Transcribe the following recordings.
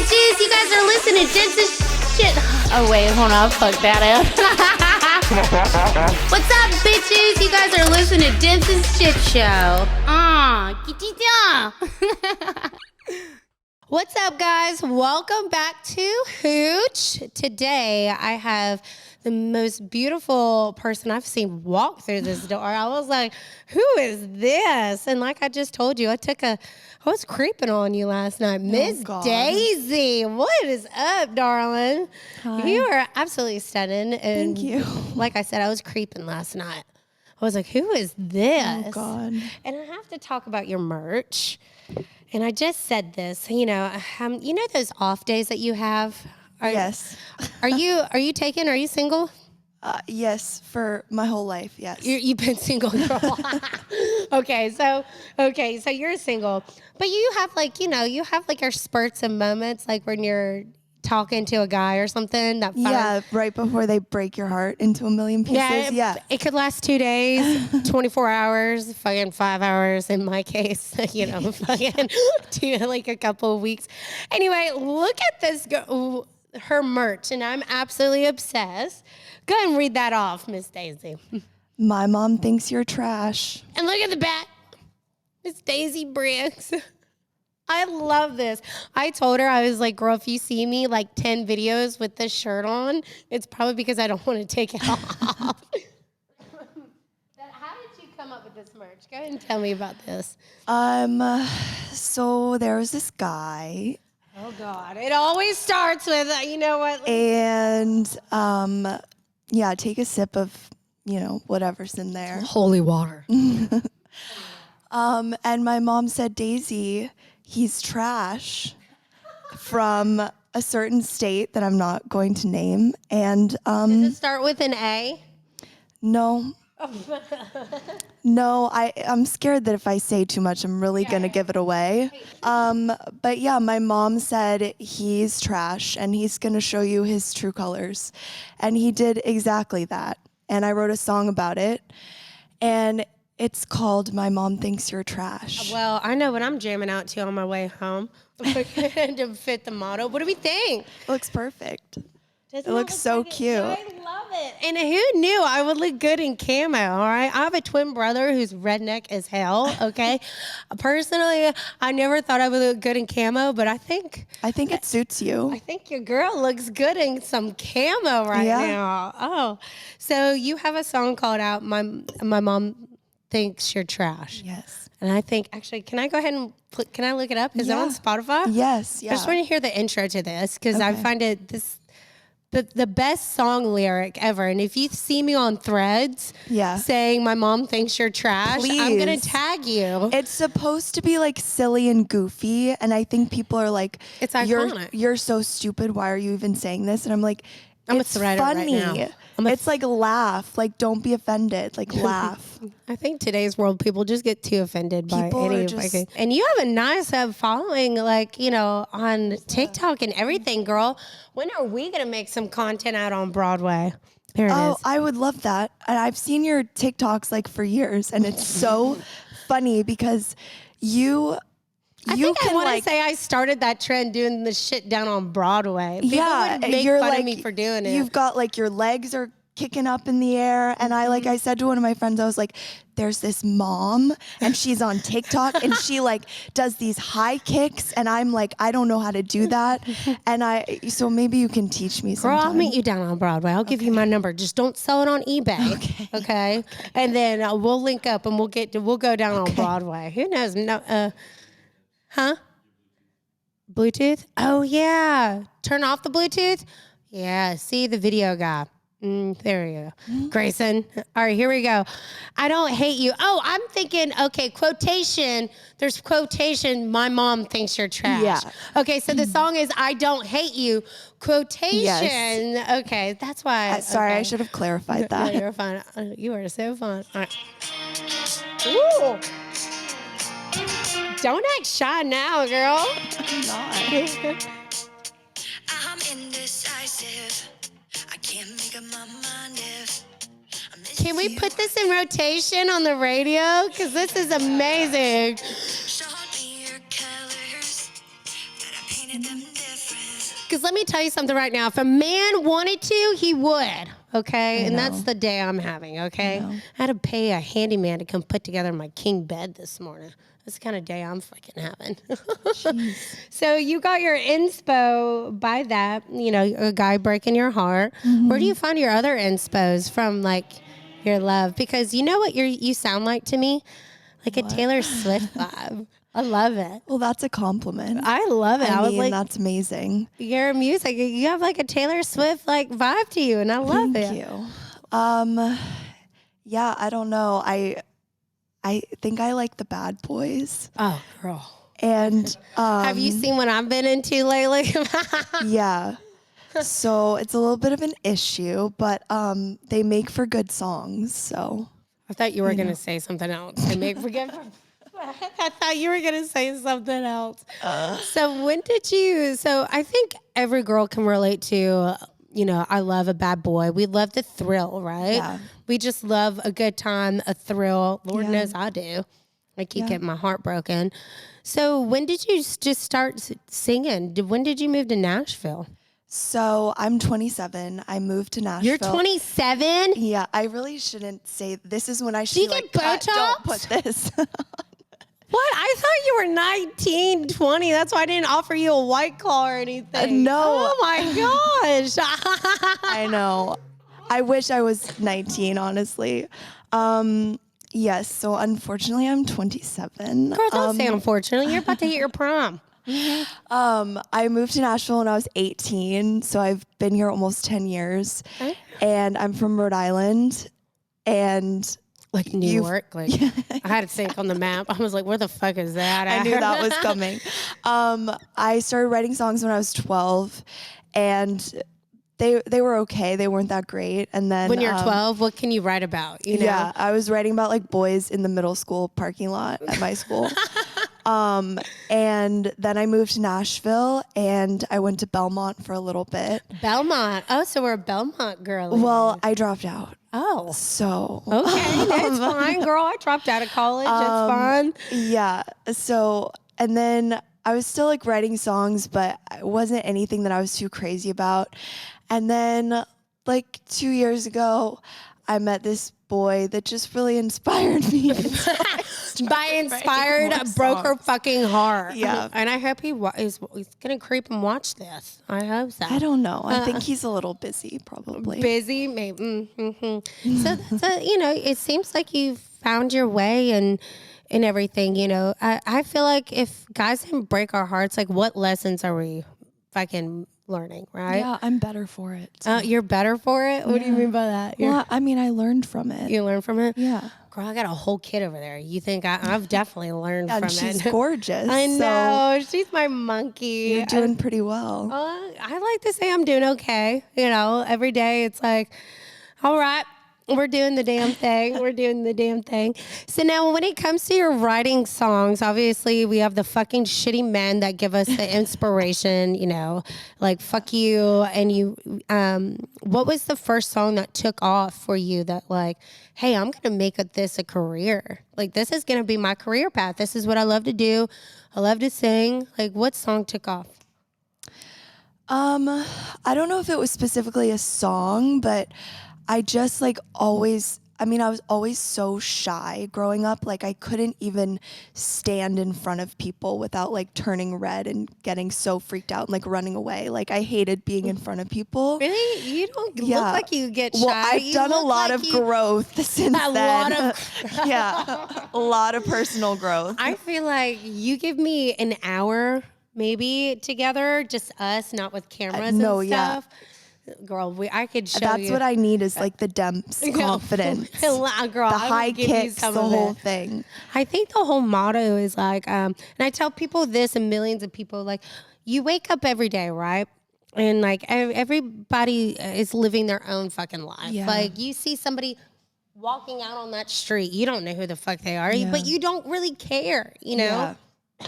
bitches? You guys are listening to Demps' shit. Oh, wait, hold on. Fuck that up. What's up, bitches? You guys are listening to Demps' shit show. Get it down. What's up, guys? Welcome back to Hooch. Today, I have the most beautiful person I've seen walk through this door. I was like, who is this? And like I just told you, I was creeping on you last night. Miss Daisy, what is up, darling? Hi. You are absolutely stunning. And Thank you. like I said, I was creeping last night. I was like, who is this? Oh, God. And I have to talk about your merch. And I just said this, you know those off days that you have? Yes. Are you taken? Are you single? Yes, for my whole life, yes. You've been single for a while. Okay, so you're single. But you have your spurts and moments, like when you're talking to a guy or something. Yeah, right before they break your heart into a million pieces. Yeah. It could last 2 days, 24 hours, fucking 5 hours in my case, fucking like a couple of weeks. Anyway, look at this girl, her merch, and I'm absolutely obsessed. Go ahead and read that off, Miss Daisy. My mom thinks you're trash. And look at the back, Miss Daisy Briggs. I love this. I told her, I was like, girl, if you see me like 10 videos with this shirt on, it's probably because I don't want to take it off. How did you come up with this merch? Go ahead and tell me about this. So there was this guy. Oh, God. It always starts with, you know what? And, take a sip of, whatever's in there. Holy water. And my mom said, Daisy, he's trash from a certain state that I'm not going to name. And Does it start with an A? No. No, I'm scared that if I say too much, I'm really going to give it away. But yeah, my mom said he's trash and he's going to show you his true colors. And he did exactly that. And I wrote a song about it. And it's called My Mom Thinks You're Trash. Well, I know what I'm jamming out to on my way home to fit the motto. What do we think? It looks perfect. Doesn't It looks so cute. I love it. And who knew I would look good in camo, all right? I have a twin brother who's redneck as hell, okay? Personally, I never thought I would look good in camo, but I think it suits you. I think your girl looks good in some camo right now. Oh, so you have a song called out, My Mom Thinks You're Trash. Yes. And I think, actually, can I go ahead and can I look it up? Is it on Spotify? Yes, yeah. I just want to hear the intro to this because I find it the best song lyric ever. And if you see me on Threads saying my mom thinks you're trash, I'm going to tag you. It's supposed to be like silly and goofy. And I think people are like, it's iconic. You're so stupid. Why are you even saying this? And I'm like, it's funny. Right it's like laugh. Like, don't be offended. Like, laugh. I think today's world, people just get too offended by anything. And you have a nice following, on TikTok and everything, girl. When are we going to make some content out on Broadway? There it is. Oh, I would love that. And I've seen your TikToks for years, and it's so funny because I want to say I started that trend doing the shit down on Broadway. People would make fun of me for doing it. You've got your legs are kicking up in the air. And I said to one of my friends, I was like, there's this mom and she's on TikTok and she does these high kicks. And I'm like, I don't know how to do that. And so maybe you can teach me sometime. Girl, I'll meet you down on Broadway. I'll give you my number. Just don't sell it on eBay. Okay. And then we'll link up and we'll go down on Broadway. Who knows? No, huh? Bluetooth? Oh, yeah. Turn off the Bluetooth? Yeah. See the video guy. There we go. Grayson. All right, here we go. I don't hate you. Oh, I'm thinking, okay, quotation. There's quotation. My mom thinks you're trash. Yeah. Okay, so the song is I don't hate you. Quotation. Yes. Okay, that's why. Sorry, I should have clarified that. No, you're fine. You are so fun. All right. Ooh. Don't act shy now, girl. I'm not. I'm indecisive. I can't make up my mind if Can we put this in rotation on the radio? Because this is amazing. Show me your colors, but I painted them different. Because let me tell you something right now. If a man wanted to, he would. Okay? And that's the day I'm having. Okay? I had to pay a handyman to come put together my king bed this morning. That's the kind of day I'm fucking having. So you got your inspo by that, you know, a guy breaking your heart. Where do you find your other inspos from, like, your love? Because you know what you sound like to me? Like a Taylor Swift vibe. I love it. Well, that's a compliment. I love it. I was like, that's amazing. Your music, you have like a Taylor Swift like vibe to you, and I love it. Thank you. Yeah, I don't know. I think I like the Bad Boys. Oh, girl. And have you seen what I've been into lately? Yeah. So it's a little bit of an issue, but they make for good songs. So I thought you were going to say something else. They make forget. I thought you were going to say something else. So when did you? So I think every girl can relate to. You know, I love a bad boy. We love the thrill, right? Yeah. We just love a good time, a thrill. Lord knows I do. I keep getting my heart broken. So when did you just start singing? When did you move to Nashville? So I'm 27. I moved to Nashville. You're 27? Yeah, I really shouldn't say. This is when I should Do you like, get Botox? Don't put this. What? I thought you were 19, 20. That's why I didn't offer you a White Claw or anything. No. Oh, my gosh. I know. I wish I was 19, honestly. Yes, so unfortunately, I'm 27. Girl, don't say unfortunately. You're about to hit your prom. I moved to Nashville when I was 18, so I've been here almost 10 years. Okay. And I'm from Rhode Island. And like New York, like I had to think on the map. I was like, "Where the fuck is that?" I knew that was coming. I started writing songs when I was 12, and they were okay. They weren't that great. And then when you're 12, what can you write about? You know? Yeah, I was writing about like boys in the middle school parking lot at my school. And then I moved to Nashville, and I went to Belmont for a little bit. Belmont. Oh, so we're a Belmont girl. Well, I dropped out. Oh. So. Okay, that's fine, girl. I dropped out of college. That's fine. Yeah. So, and then I was still like writing songs, but it wasn't anything that I was too crazy about. And then like 2 years ago, I met this boy that just really inspired me. By inspired, broke her fucking heart. Yeah. And I hope he's going to creep and watch this. I hope so. I don't know. I think he's a little busy, probably. Busy, maybe. Mm-hmm. So that's you know, it seems like you've found your way and everything. You know, I feel like if guys can break our hearts, like what lessons are we fucking learning, right? Yeah, I'm better for it. So. You're better for it? What do you mean by that? Well, I mean, I learned from it. You learned from it? Yeah. Girl, I got a whole kid over there. You think I've definitely learned from And she's it. gorgeous. I know. She's my monkey. You're doing pretty well. I like to say I'm doing okay. You know, every day it's like, all right, we're doing the damn thing. We're doing the damn thing. So now when it comes to your writing songs, obviously we have the fucking shitty men that give us the inspiration, you know, like fuck you. And you, what was the first song that took off for you that like, hey, I'm going to make this a career. Like this is going to be my career path. This is what I love to do. I love to sing. Like what song took off? I don't know if it was specifically a song, but I just like always, I mean, I was always so shy growing up. Like I couldn't even stand in front of people without like turning red and getting so freaked out and like running away. Like I hated being in front of people. Really? You don't look like you get shy. Well, I've done a lot of growth since then. Yeah, a lot of personal growth. I feel like you give me an hour maybe together, just us, not with cameras and stuff. Yeah. Girl, I could show That's you. what I need is like the Demps confidence. Girl, the high kicks, the whole thing. I think the whole motto is like, and I tell people this and millions of people, like, you wake up every day, right? And like everybody is living their own fucking life. Yeah. Like you see somebody walking out on that street, you don't know who the fuck they are, but you don't really care, you know? Yeah.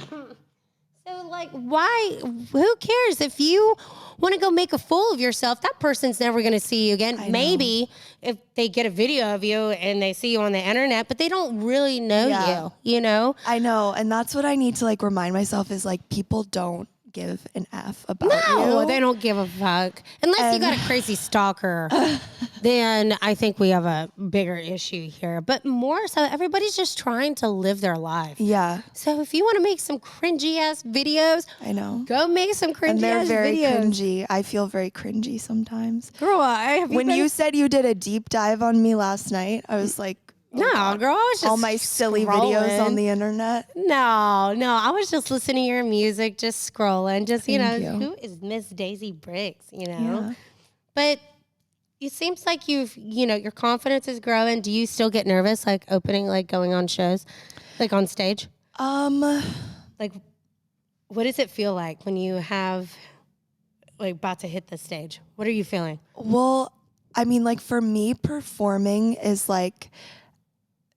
So, like, why? Who cares? If you want to go make a fool of yourself, that person's never going to see you again. Maybe if they get a video of you and they see you on the internet, but they don't really know you, you know? I know. And that's what I need to, like, remind myself is, like, people don't give an F about No, you. they don't give a fuck. Unless you got a crazy stalker, then I think we have a bigger issue here. But more so, everybody's just trying to live their life. Yeah. So if you want to make some cringy ass videos, I know. go make some cringy And they're ass very videos. cringy. I feel very cringy sometimes. Girl, when you said you did a deep dive on me last night, I was like, oh no, God. girl, I was just all my silly scrolling. videos on the internet. No, I was just listening to your music, just scrolling, just, Thank you. Who is Miss Daisy Briggs, Yeah. But it seems like your confidence is growing. Do you still get nervous, like opening, like going on shows, like on stage? Like, what does it feel like when you have, like, about to hit the stage? What are you feeling? Well, I mean, like for me, performing is like,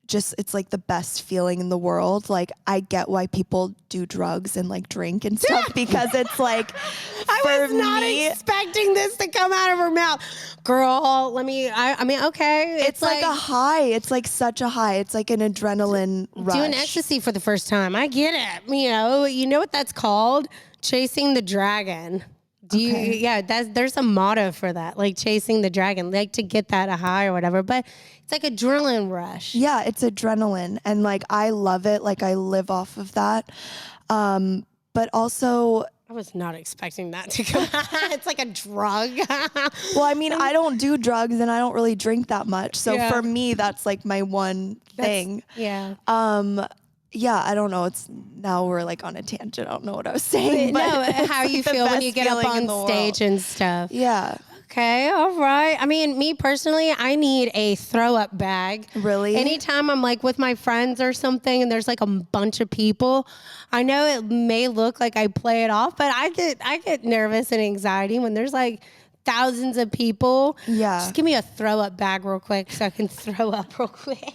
it's like the best feeling in the world. Like I get why people do drugs and like drink and stuff because it's like, I was not expecting this to come out of her mouth. Girl, I mean, okay. It's like a high. It's like such a high. It's like an adrenaline rush. Doing ecstasy for the first time. I get it. You know what that's called? Chasing the dragon. There's a motto for that, like chasing the dragon, like to get that high or whatever. But it's like adrenaline rush. Yeah, it's adrenaline. And like, I love it. Like I live off of that. But also, I was not expecting that to come out. It's like a drug. well, I mean, I don't do drugs and I don't really drink that much. So for me, that's like my one thing. Yeah. Yeah, I don't know. Now we're like on a tangent. I don't know what I was saying. No, But how you feel when you get up on stage and stuff. Yeah. Okay, all right. I mean, me personally, I need a throw up bag. Really? Anytime I'm like with my friends or something and there's like a bunch of people, I know it may look like I play it off, but I get nervous and anxiety when there's like thousands of people. Yeah. Just give me a throw up bag real quick so I can throw up real quick.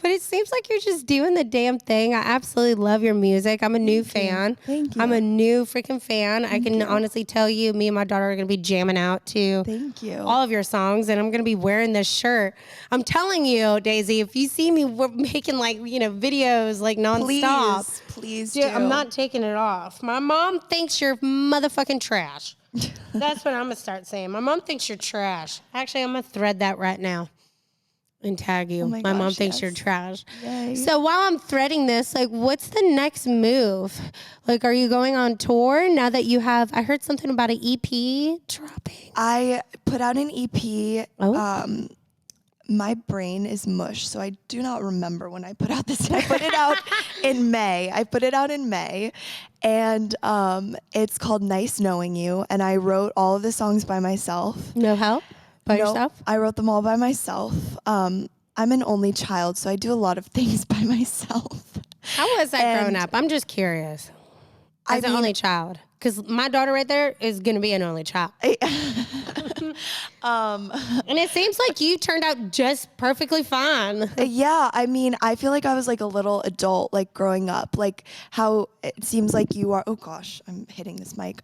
But it seems like you're just doing the damn thing. I absolutely love your music. I'm a new fan. Thank you. I'm a new freaking fan. I can honestly tell you, me and my daughter are going to be jamming out to Thank you. all of your songs, and I'm going to be wearing this shirt. I'm telling you, Daisy, if you see me making like, videos like nonstop. Please Dude, do. I'm not taking it off. My mom thinks you're motherfucking trash. That's what I'm going to start saying. My mom thinks you're trash. Actually, I'm going to thread that right now and tag you. Oh my gosh, mom thinks yes. you're trash. Yay. So while I'm threading this, like, what's the next move? Like, are you going on tour now that you have, I heard something about an EP dropping. I put out an EP. Oh. My brain is mush, so I do not remember when I put out this. I put it out in May. And it's called Nice Knowing You. And I wrote all of the songs by myself. No help? By yourself? I wrote them all by myself. I'm an only child, so I do a lot of things by myself. How was that growing up? I'm just curious. As an only child. Because my daughter right there is going to be an only child. And it seems like you turned out just perfectly fine. Yeah, I mean, I feel like I was like a little adult, like growing up, like how it seems like you are. Oh gosh, I'm hitting this mic.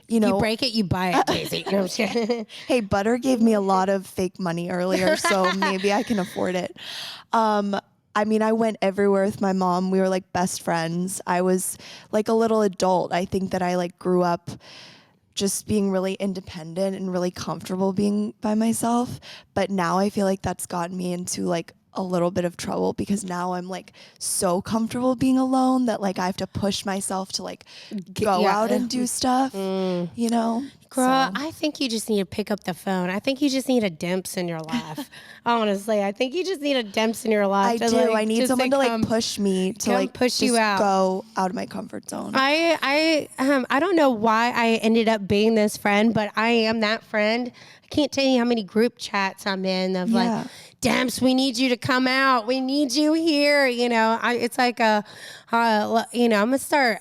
You break it, you buy it, Daisy. No, I'm just kidding. Hey, Butter gave me a lot of fake money earlier, so maybe I can afford it. I mean, I went everywhere with my mom. We were like best friends. I was like a little adult. I think that I like grew up just being really independent and really comfortable being by myself. But now I feel like that's gotten me into like a little bit of trouble because now I'm like so comfortable being alone that like I have to push myself to like go out and do stuff, you know? Girl, I think you just need to pick up the phone. I think you just need a Demps in your life. Honestly, I think you just need a Demps in your life. I do. I need someone to like push me to like push you out. Go out of my comfort zone. I don't know why I ended up being this friend, but I am that friend. I can't tell you how many group chats I'm in of like, Demps, we need you to come out. We need you here. It's like I'm gonna start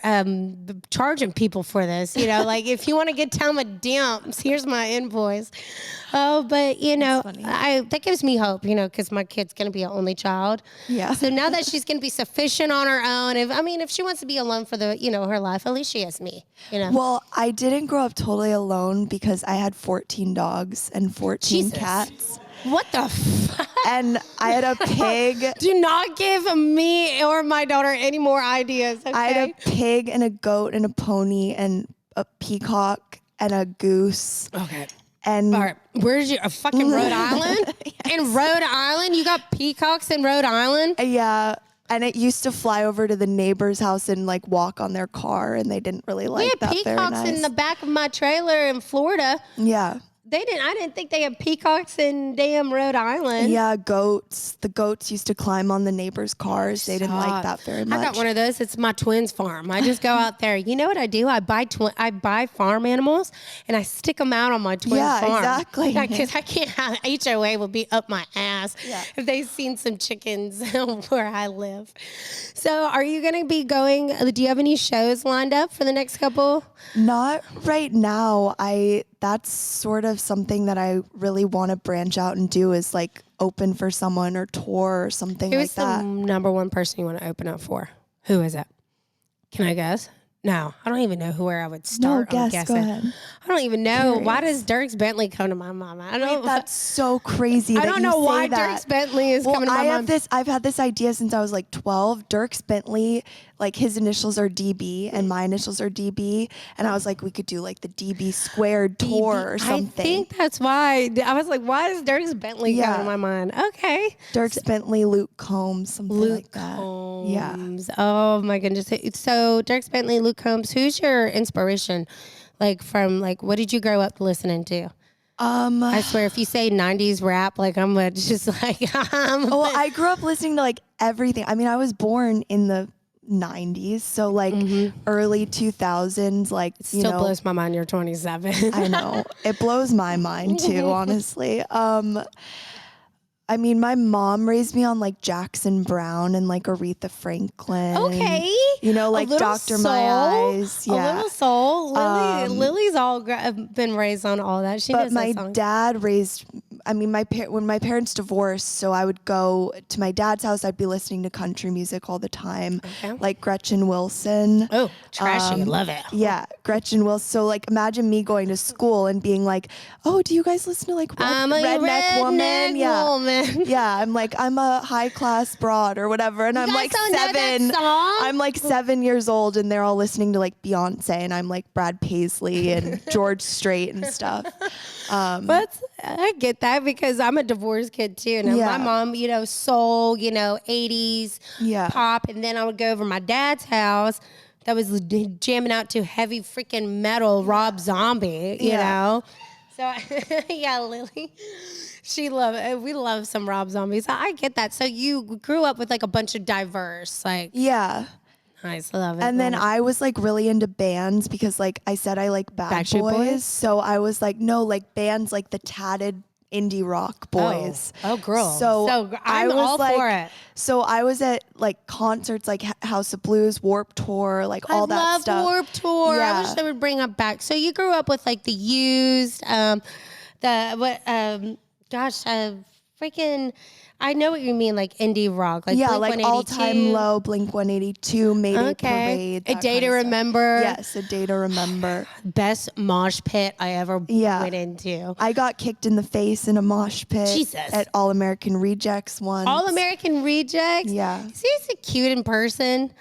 charging people for this. Like if you want to tell them a Demps, here's my invoice. Oh, but that gives me hope. Because my kid's gonna be an only child. Yeah. So now that she's gonna be sufficient on her own, if she wants to be alone for the her life, at least she has me. Well, I didn't grow up totally alone because I had 14 dogs and 14 cats. What the fuck? And I had a pig. Do not give me or my daughter any more ideas, okay? I had a pig and a goat and a pony and a peacock and a goose. Okay. And all right, where's your fucking Rhode Island? Yes. In Rhode Island, you got peacocks in Rhode Island? Yeah. And it used to fly over to the neighbor's house and like walk on their car, and they didn't really like that very nice. Yeah, peacocks in the back of my trailer in Florida. Yeah. I didn't think they had peacocks in damn Rhode Island. Yeah, goats. The goats used to climb on the neighbors' cars. They didn't like that very much. I got one of those. It's my twins' farm. I just go out there. You know what I do? I buy farm animals and I stick them out on my twins' farm. Yeah, exactly. Because I can't have HOA will be up my ass if they've seen some chickens where I live. So, are you going to be going? Do you have any shows lined up for the next couple? Not right now. That's sort of something that I really want to branch out and do, is like open for someone or tour or something like that. Who's the number one person you want to open up for? Who is it? Can I guess? No, I don't even know where I would start. No, I'm guessing. Go ahead. I don't even know. Curious. Why does Dierks Bentley come to my mind? I don't. Wait, that's so crazy. I don't know why Dierks Bentley is coming to my mind. I've had this idea since I was like 12. Dierks Bentley, like his initials are DB and my initials are DB, and I was like, we could do like the DB squared tour or something. I think that's why. I was like, why is Dierks Bentley coming to my mind? Okay. Dierks Bentley, Luke Combs, something like that. Combs. Yeah. Oh my goodness. So Dierks Bentley, Luke Combs. Who's your inspiration? Like from like, what did you grow up listening to? I swear, if you say 90s rap, like I'm just like, I grew up listening to like everything. I mean, I was born in the 90s, so like early 2000s, like it still blows my mind you're 27. I know, it blows my mind too, honestly. I mean, my mom raised me on like Jackson Brown and like Aretha Franklin. Okay. You know, like Dr. My Eyes. Yeah. A little soul. Lily's all been raised on all that. She knows my that song. dad raised, I mean, when my parents divorced, so I would go to my dad's house, I'd be listening to country music all the time. Okay. Like Gretchen Wilson. Oh, trashy. Love it. Yeah, Gretchen Wilson. So like imagine me going to school and being like, oh, do you guys listen to like Redneck Woman? Yeah. Yeah, I'm like, I'm a high class broad or whatever, and I'm like 7. I'm like 7 years old, and they're all listening to like Beyonce, and I'm like Brad Paisley and George Strait and stuff. But I get that because I'm a divorced kid too. And my mom, you know, soul, you know, 80s pop, and then I would go over to my dad's house that was jamming out to heavy freaking metal, Rob Zombie, you know. So yeah, Lily. We love some Rob Zombie. So I get that. So you grew up with like a bunch of diverse, like. Yeah. Nice, love it. And then I was like really into bands because like I said, I like Bad Boys. So I was like, no, like bands like the Tatted indie rock boys. Oh girl. So I'm all like, for it. So I was at like concerts like House of Blues, Warped Tour, like all that stuff. I love Warped Tour. Yeah. I wish they would bring up back. So you grew up with like the Used, freaking, I know what you mean, like indie rock, like Blink like All Time Low, Blink 182, Mayday Parade. A Day to Remember. Yes, A Day to Remember. Best mosh pit I ever went into. I got kicked in the face in a mosh pit. Jesus. At All American Rejects once. All American Rejects? Yeah. Is he cute in person?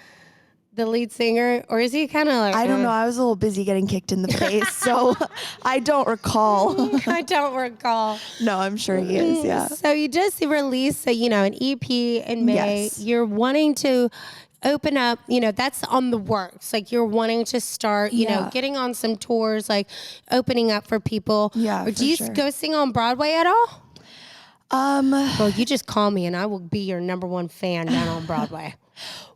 The lead singer, or is he kind of like? I don't know. I was a little busy getting kicked in the face, so I don't recall. I don't recall. No, I'm sure he is. Yeah. So you just released, an EP in May. Yes. You're wanting to open up. That's on the works. Like you're wanting to start. Getting on some tours, like opening up for people. Yeah. Or do you go sing on Broadway at all? Well, you just call me and I will be your number one fan down on Broadway.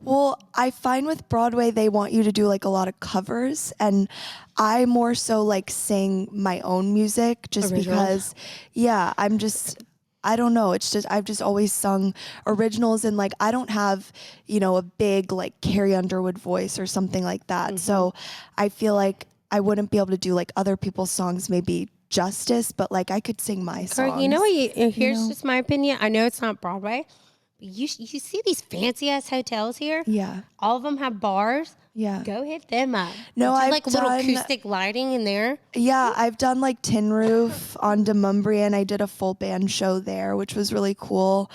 Well, I find with Broadway, they want you to do like a lot of covers, and I more so like sing my own music just because, I don't know. It's just, I've just always sung originals, and like, I don't have, a big like Carrie Underwood voice or something like that. Mm-hmm. So I feel like I wouldn't be able to do like other people's songs maybe justice, but like I could sing my songs. Here's just my opinion. I know it's not Broadway, you see these fancy ass hotels here? Yeah. All of them have bars. Yeah. Go hit them up. No, Do I've like little done- acoustic lighting in there. Yeah, I've done like Tin Roof on Demumbrian. And I did a full band show there, which was really cool.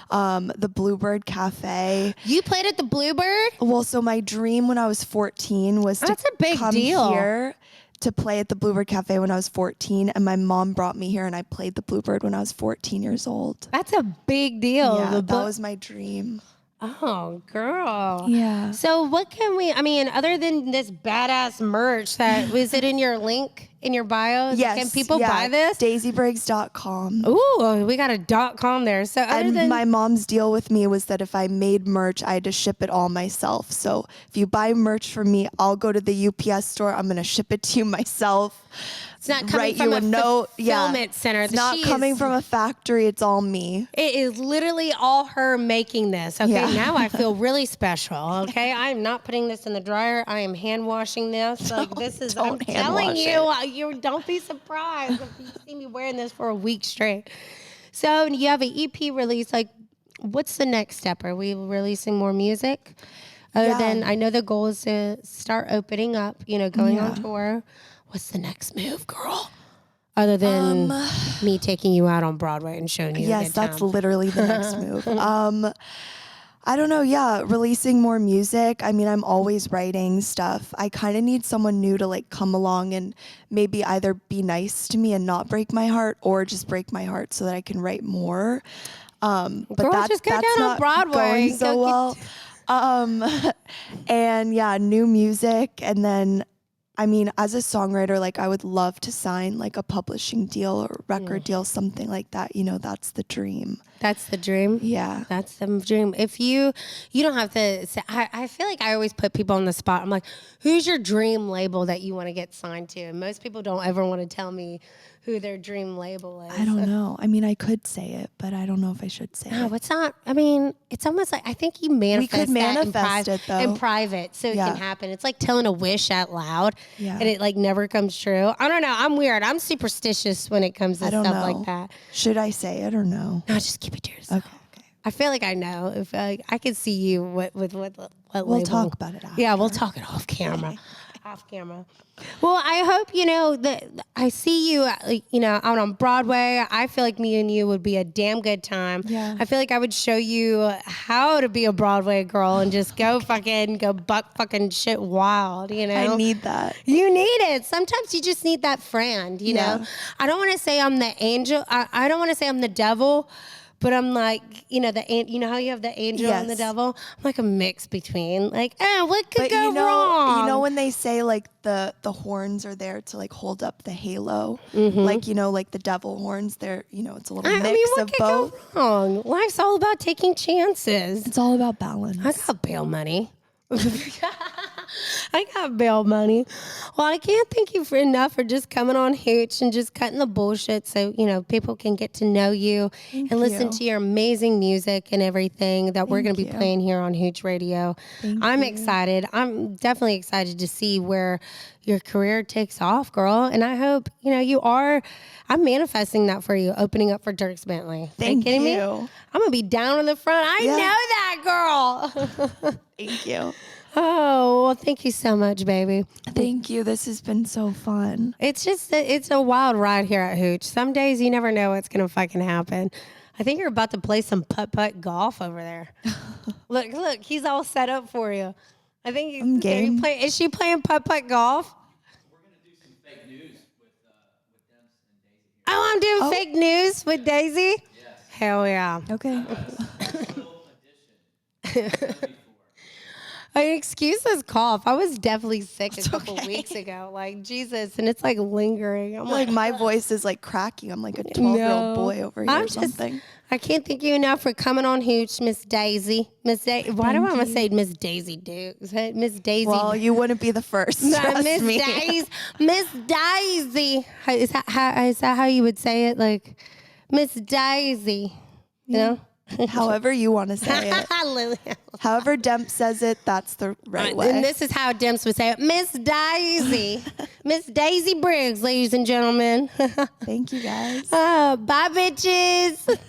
The Bluebird Cafe. You played at the Bluebird? Well, so my dream when I was 14 was That's to a big come deal. here to play at the Bluebird Cafe when I was 14, and my mom brought me here, and I played the Bluebird when I was 14 years old. That's a big deal. Yeah, that was my dream. Oh, girl. Yeah. So what can we, I mean, other than this badass merch that, was it in your link, in your bio? Yes. Can people buy this? DaisyBriggs.com. Ooh, we got a .com there. So other And than, my mom's deal with me was that if I made merch, I had to ship it all myself. So if you buy merch from me, I'll go to the UPS store. I'm going to ship it to you myself. it's not coming Write from you a a note. fulfillment center. It's not coming from a factory. It's all me. It is literally all her making this. Okay, Yeah. now I feel really special. Okay, I am not putting this in the dryer. I am hand washing this. Like this is. I'm don't hand telling wash you, you don't be surprised if you see me wearing this for a week straight. So you have an EP release. Like, what's the next step? Are we releasing more music? Other Yeah. than I know the goal is to start opening up. You know, going on Yeah. tour. What's the next move, girl? Other than me taking you out on Broadway and showing you. a Yes, good that's time. literally the next move. I don't know. Yeah, releasing more music. I mean, I'm always writing stuff. I kind of need someone new to like come along and maybe either be nice to me and not break my heart, or just break my heart so that I can write more. But Girl, that's just go that's down on not Broadway. going Go so get- well. And yeah, new music, and then. I mean, as a songwriter, like I would love to sign like a publishing deal or record deal, something like that. You know, that's the dream. That's the dream. Yeah. That's the dream. If you don't have to say, I feel like I always put people on the spot. I'm like, who's your dream label that you want to get signed to? And most people don't ever want to tell me who their dream label is. I don't know. I mean, I could say it, but I don't know if I should say No, it. it's not. I mean, it's almost like I think you manifest could manifest that it, though. in private, so it Yeah. can happen. It's like telling a wish out loud, Yeah. and it like never comes true. I don't know. I'm weird. I'm superstitious when it comes to I don't stuff know. like that. Should I say it or no? No, just keep it to yourself. Okay. I feel like I know. If I could see you what We'll label. talk about it after. Yeah, we'll talk it off camera. Off camera. Well, I hope that I see you, out on Broadway. I feel like me and you would be a damn good time. Yeah. I feel like I would show you how to be a Broadway girl and just go buck fucking shit wild. I need that. You need it. Sometimes you just need that friend, you Yeah. know? I don't want to say I'm the angel. I don't want to say I'm the devil, but I'm like, you know how you have the angel and the Yes. devil? I'm like a mix between, like, what could But go wrong? you know when they say like the horns are there to like hold up the halo, Mm-hmm. like like the devil horns. They're it's a little I mix mean, what of could both. go wrong? Life's all about taking chances. It's all about balance. I got bail money. I got bail money. Well, I can't thank you enough for just coming on Hooch and just cutting the bullshit so, people can get to know you and listen you. to your amazing music and everything that we're going to be Thank you. playing here on Hooch Radio. I'm excited. I'm definitely excited to see where your career takes off, girl. And I hope, I'm manifesting that for you, opening up for Dierks Bentley. Are you Thank kidding me? you. I'm going to be down in the front. I Yeah. know that, girl. Thank you. Oh, well, thank you so much, baby. Thank you. This has been so fun. It's just, it's a wild ride here at Hooch. Some days you never know what's going to fucking happen. I think you're about to play some putt-putt golf over there. Look, he's all set up for you. I think I'm game. Is she playing putt-putt golf? We're going to do some fake news with Demps and Daisy here. Oh, I'm doing fake news with Daisy? Yes. Hell yeah. Okay. Special edition. Excuse this cough. I was definitely sick a couple weeks ago. Like, Jesus. And it's like lingering. I'm Like my voice is like cracking. I'm like a 12-year-old boy over here or something. I can't thank you enough for coming on Hooch, Miss Daisy. Why do I want to say Miss Daisy Dukes? Miss Daisy. Well, you wouldn't be the first. Trust Miss me. Daisy. Miss Daisy. Is that how you would say it? Like, Miss Daisy. You know? However you want to say it. Lily. However Demp says it, that's the right way. And this is how Demps would say it. Miss Daisy. Miss Daisy Briggs, ladies and gentlemen. Thank you guys. Bye, bitches.